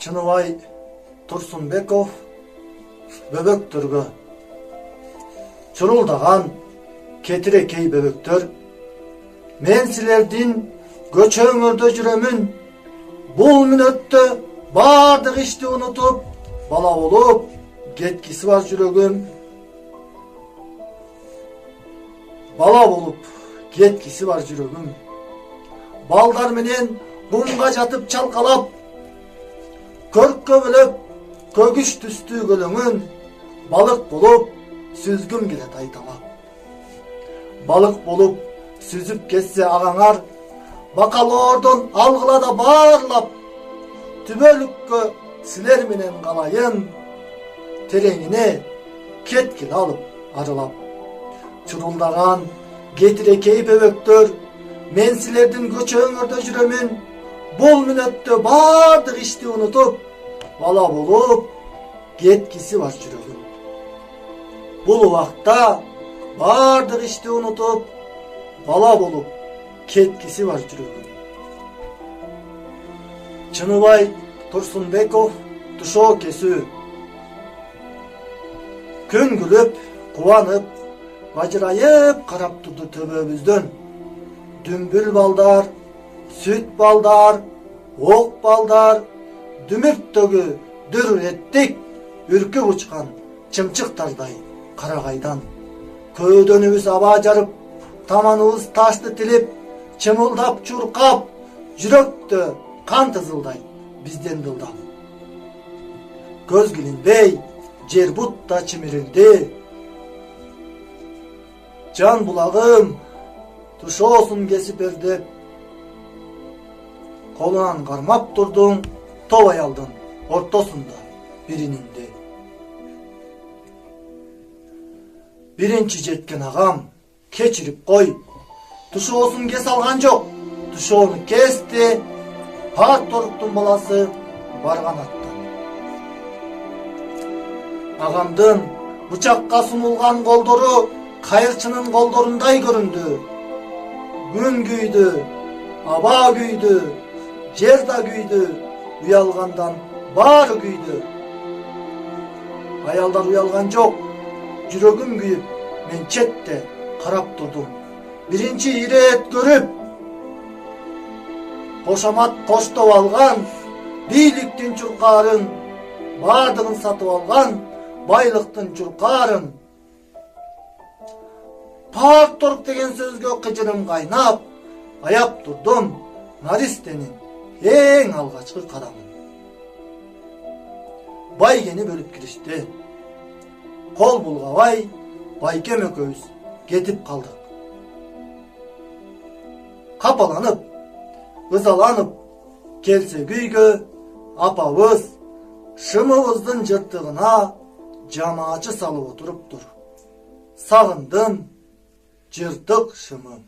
Чыныбай Турсунбеков бөбөктөргө чурулдаган кетирекей бөбөктөр, мен силердин көчөңөрдө жүрөмүн. Бул мүнөттө бардык ишти унутуп, бала болуп кеткиси бар жүрөгүм. Бала болуп кеткиси бар жүрөгүм. Балдар менен кумга жатып чалкалап, көрккө бөлөп көгүш түстүү көлөңүн балык болуп сүзгүм келет айталап. Балык болуп сүзүп кетсе агаңар, бакалоордон алгыла баарлап, түбөлүккө силер менен калайын, тереңине кеткил алып арылап. Чурулдаган кетирекей бөбөктөр, мен силердин көчөңөрдө жүрөмүн. Бул мүнөттө бардык ишти унутуп, бала болуп кеткиси бар жүрөгүм. Бул убакта бардык ишти унутуп, бала болуп кеткиси бар жүрөгүм. Чыныбай Турсунбеков тушоо кесүү. Күн күлүп, кубанып, бажырайып карап турду төбөбүздөн. Дүмбүл балдар, сүт балдар, ок балдар, дүмүрттөгү дүр эттик, үркүп учкан чымчыктардай карагайдан. Көөдөнүбүз аба жарып, таманыбыз ташты тилип, чымылдап чуркап, жүрөктө кан тызылдайт бизден дылдап. Көз килинбей, жер бутта чимирилди. Жан булагым тушоосун кесип бердеп, колунан кармап турдуң топ аялдын ортосунда бирининде. Биринчи жеткен агам кечирип кой, тушоосун кесе алган жок, тушоону кести, Парторуктун баласы барган аттан. Агамдын бычакка сунулган колдору кайырчынын колдорундай көрүндү. Күн күйдү, аба күйдү, жер да күйдү, уялгандан баары күйдү. Аялдар уялган жок, жүрөгүм күйүп, мен четте карап турдум. Биринчи ирет көрүп, кошомат коштоп алган, бийликтин чуркаарын, бардыгын сатып алган, байлыктын чуркаарын. Парторг деген сөзгө кыжырым кайнап, аяп турдум наристенин эң алгачкы кадамын. Байгени бөлүп киришти. Кол булгабай, байкем экөөбүз кетип калдык. Капаланып, ызаланып келсе күйгө, апабыз шымыбыздын жыртыгына жамаачы салып отуруптур. Сагындым жыртык шымы.